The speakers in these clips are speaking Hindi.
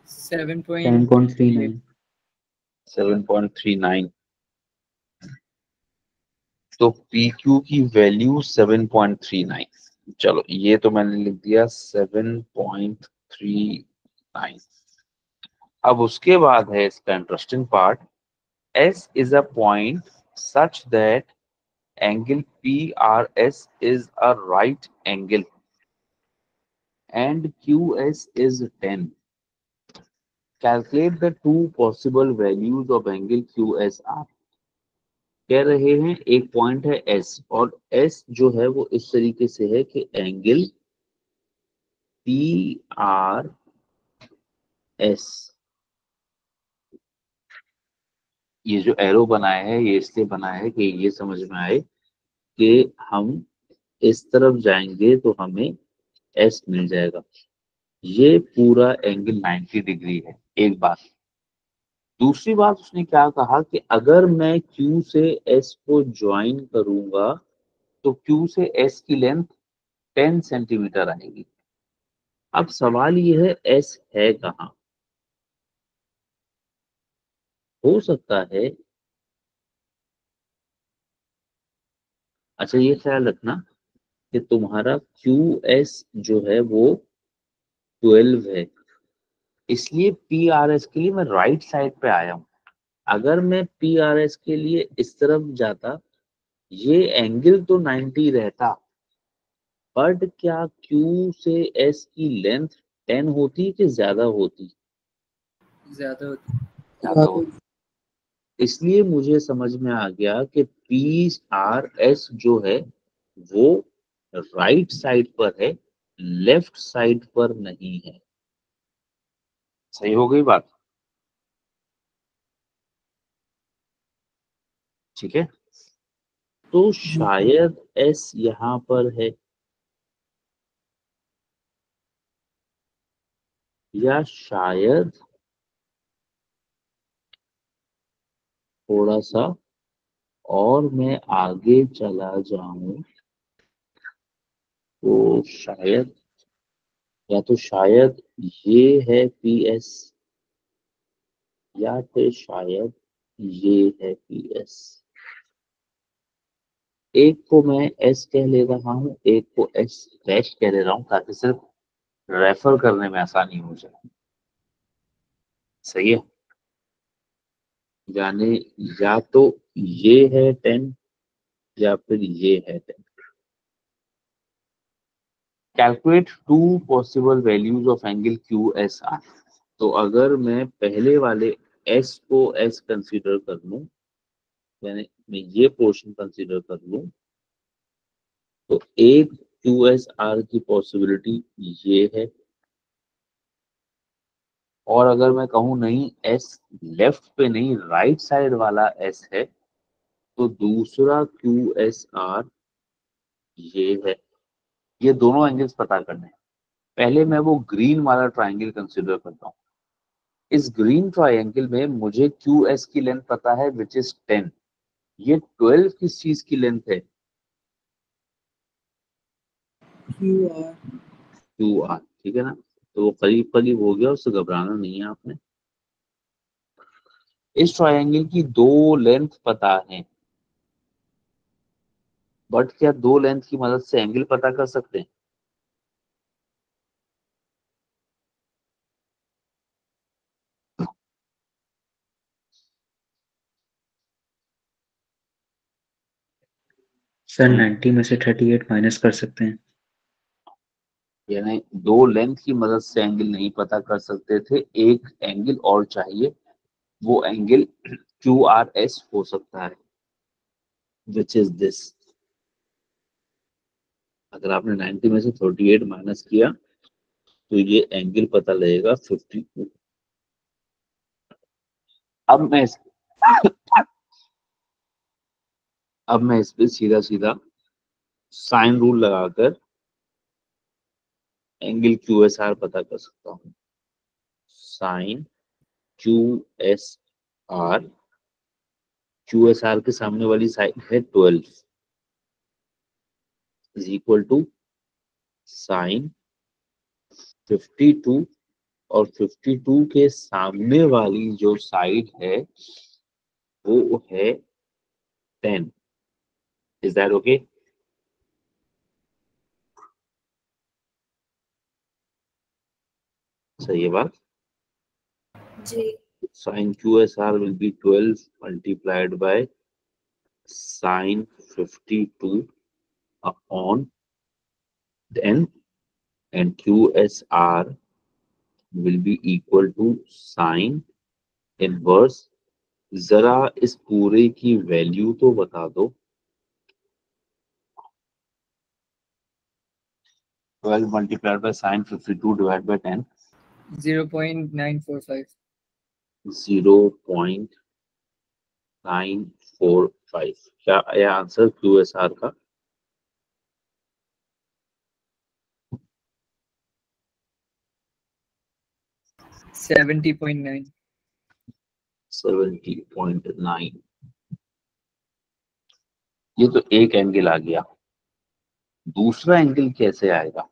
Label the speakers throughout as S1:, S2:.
S1: 7.39।
S2: 7.39। तो पी क्यू की वैल्यू 7.39। चलो ये तो मैंने लिख दिया 7.39। अब उसके बाद है इसका interesting part. S is a point such that angle PRS is a right angle and QS is 10. Calculate the two possible values of angle QSR। कह रहे हैं एक पॉइंट है S और S जो है वो इस तरीके से है कि एंगल PRS, ये जो एरो बनाया है ये इसलिए बनाया है कि ये समझ में आए कि हम इस तरफ जाएंगे तो हमें S मिल जाएगा। ये पूरा एंगल 90 डिग्री है, एक बात। दूसरी बात उसने क्या कहा कि अगर मैं Q से S को ज्वाइन करूंगा तो Q से S की लेंथ 10 सेंटीमीटर आएगी। अब सवाल ये है S है कहाँ? हो सकता है, अच्छा ये ख्याल रखना कि तुम्हारा QS जो है वो 12 है, इसलिए PRS के लिए मैं राइट साइड पे आया हूं। अगर मैं PRS के लिए इस तरफ जाता, ये एंगल तो 90 रहता, बट क्या Q से S की लेंथ 10 होती कि ज्यादा होती?
S1: ज्यादा होती।
S2: ज्यादा होती। इसलिए मुझे समझ में आ गया कि PRS जो है वो राइट साइड पर है, लेफ्ट साइड पर नहीं है। सही हो गई बात? ठीक है, तो शायद S यहाँ पर है या शायद थोड़ा सा और मैं आगे चला जाऊं तो शायद, या तो शायद ये है PS या फिर शायद ये है PS। एक को मैं S कह ले रहा हूं, एक को S डैश कह ले रहा हूं ताकि सिर्फ रेफर करने में आसानी हो जाए। सही है, यानी या तो ये है 10 या फिर ये है 10। Calculate two possible values of angle QSR। तो अगर मैं पहले वाले S को S कंसीडर कर लूं, यानी मैं ये पोर्शन कंसीडर कर लूं, तो एक QSR की पॉसिबिलिटी ये है। और अगर मैं कहूं नहीं S लेफ्ट पे नहीं राइट साइड वाला S है, तो दूसरा QSR ये है। ये दोनों एंगल्स पता करने हैं। पहले मैं वो ग्रीन वाला ट्राइंगल कंसीडर करता हूँ। इस ग्रीन ट्राइंगल में मुझे QS की लेंथ पता है विच इज 10। ये 12 किस चीज की लेंथ है?
S1: QR।
S2: QR, ठीक है ना? तो वो करीब करीब हो गया, उससे घबराना नहीं है आपने। इस ट्राइंगल की दो लेंथ पता है, बट क्या दो लेंथ की मदद से एंगल पता कर सकते हैं?
S1: सर 90 में से 38 माइनस कर सकते हैं।
S2: यानी दो लेंथ की मदद से एंगल नहीं पता कर सकते थे, एक एंगल और चाहिए, वो एंगल QRS हो सकता है, विच इज दिस। अगर आपने 90 में से 38 माइनस किया तो ये एंगल पता लगेगा 52। अब मैं इस अब मैं इस पे सीधा सीधा साइन रूल लगाकर एंगल QSR पता कर सकता हूँ। साइन QSR, QSR के सामने वाली साइड है 12, इज इक्वल टू साइन 52 और 52 के सामने वाली जो साइड है वो है 10। Is that okay? सही है बात?
S3: जी।
S2: Sin QSR will be 12 multiplied by sin 52 upon 10, and QSR will be equal to sin inverse. जरा इस पूरे की वैल्यू तो बता दो। 12 multiplied by sin 52 divided by 10,
S1: 0.945।
S2: 0.945। क्या है आंसर QSR का?
S1: 70.9।
S2: 70.9। ये तो एक एंगल आ गया, दूसरा एंगल कैसे आएगा?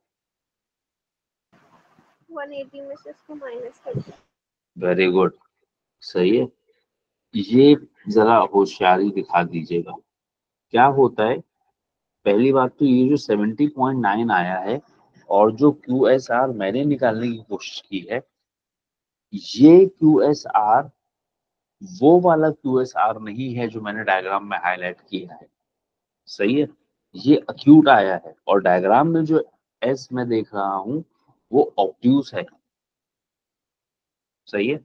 S3: 180 में से इसको माइनस कर दो।
S2: वेरी गुड, सही है। ये जरा होशियारी दिखा दीजिएगा। क्या होता है, पहली बात तो ये जो 70.9 आया है और जो QSR मैंने निकालने की कोशिश की है, ये QSR वो वाला QSR नहीं है जो मैंने डायग्राम में हाईलाइट किया है। सही है, ये अक्यूट आया है और डायग्राम में जो एस मैं देख रहा हूं वो ऑब्ट्यूज है। सही है,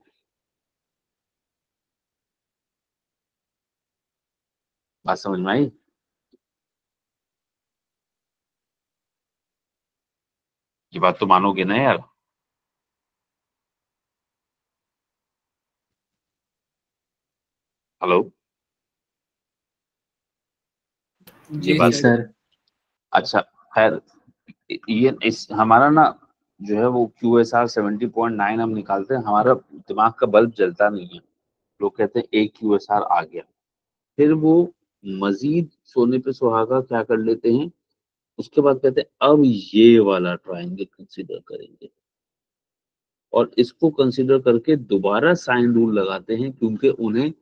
S2: बात समझ में आई? ये बात तो मानोगे ना यार? हेलो, ये
S1: जी
S2: बात
S1: सर।
S2: अच्छा, खैर ये इस हमारा ना जो है वो QSR 70.9 हम निकालते हैं, हमारा दिमाग का बल्ब जलता नहीं है। लोग कहते हैं एक QSR आ गया, फिर वो मजीद सोने पे सुहागा क्या कर लेते हैं, उसके बाद कहते हैं अब ये वाला ट्रायंगल कंसीडर करेंगे और इसको कंसीडर करके दोबारा साइन रूल लगाते हैं, क्योंकि उन्हें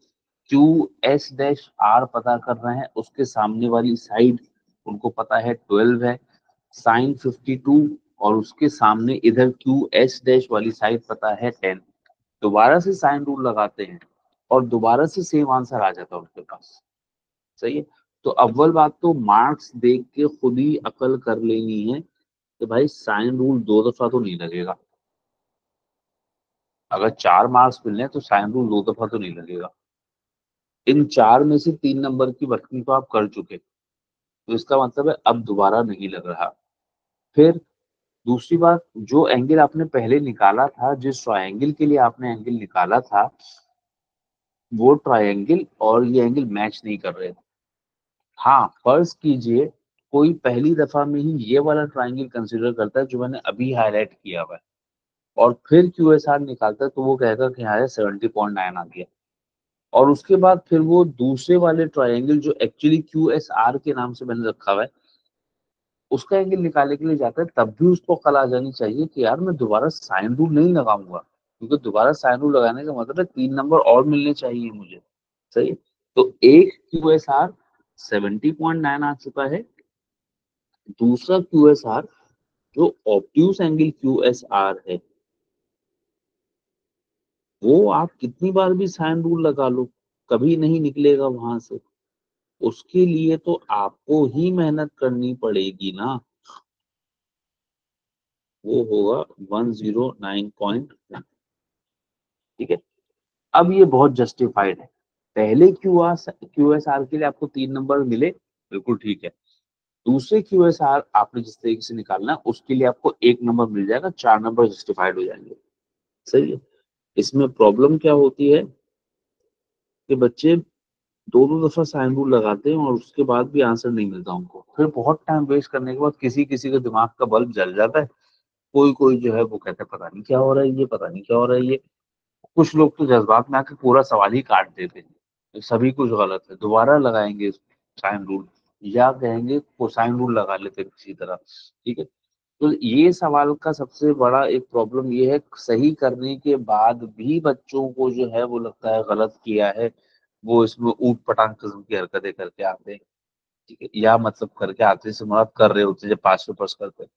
S2: QS-R पता करना है, उसके सामने वाली साइड उनको पता है 12 है, साइन 52 और उसके सामने इधर QS- वाली साइड पता है 10। दोबारा से साइन रूल लगाते हैं और दोबारा से सेम आंसर आ जाता है उनके पास। सही है, तो अव्वल बात तो मार्क्स देख के खुद ही अकल कर लेनी है कि भाई साइन रूल दो दफा तो नहीं लगेगा। अगर 4 मार्क्स मिलने हैं तो साइन रूल दो दफा तो नहीं लगेगा। इन 4 में से 3 नंबर की वर्किंग तो आप कर चुके, तो इसका मतलब है अब दोबारा नहीं लग रहा। फिर दूसरी बात, जो एंगल आपने पहले निकाला था, जिस ट्रायंगल के लिए आपने एंगल निकाला था, वो ट्रायंगल और ये एंगल मैच नहीं कर रहे थे। हाँ, फर्ज कीजिए कोई पहली दफा में ही ये वाला ट्रायंगल कंसीडर करता है जो मैंने अभी हाईलाइट किया हुआ है और फिर QSR निकालता है, तो वो कहेगा कि हाँ 70.9 आ गया। और उसके बाद फिर वो दूसरे वाले ट्रायंगल जो एक्चुअली QSR के नाम से मैंने रखा हुआ है, उसका एंगल निकालने के लिए जाता है, तब भी उसको कल आ जानी चाहिए कि यार मैं दोबारा साइन रूल नहीं लगाऊंगा, क्योंकि दोबारा साइन रूल लगाने का मतलब है 3 नंबर और मिलने चाहिए मुझे। सही है? तो एक QSR 70.9 आ चुका है, दूसरा QSR जो ऑब्ट्यूज एंगल QSR है, वो आप कितनी बार भी साइन रूल लगा लो कभी नहीं निकलेगा वहां से। उसके लिए तो आपको ही मेहनत करनी पड़ेगी ना, वो होगा 109.1। ठीक है, अब ये बहुत जस्टिफाइड है। पहले QSR के लिए आपको 3 नंबर मिले, बिल्कुल ठीक है। दूसरे QSR आपने जिस तरीके से निकालना है उसके लिए आपको 1 नंबर मिल जाएगा, 4 नंबर जस्टिफाइड हो जाएंगे। सही है, इसमें प्रॉब्लम क्या होती है कि बच्चे दो दो दफा साइन रूल लगाते हैं और उसके बाद भी आंसर नहीं मिलता उनको, फिर बहुत टाइम वेस्ट करने के बाद किसी किसी के दिमाग का बल्ब जल जाता है। कोई कोई जो है वो कहता है पता नहीं क्या हो रहा है ये, पता नहीं क्या हो रहा है ये। कुछ लोग तो जज्बात में आके पूरा सवाल ही काट देते हैं, तो सभी कुछ गलत है, दोबारा लगाएंगे साइन रूल या कहेंगे कोसाइन रूल लगा लेते हैं किसी तरह। ठीक है, तो ये सवाल का सबसे बड़ा एक प्रॉब्लम ये है, सही करने के बाद भी बच्चों को जो है वो लगता है गलत किया है, वो इसमें ऊट-पटांग किस्म की हरकतें करके आते हैं, ठीक है? या मतलब करके आते हैं, जैसे मतलब कर रहे होते हैं जब पास पेपर्स करते हैं।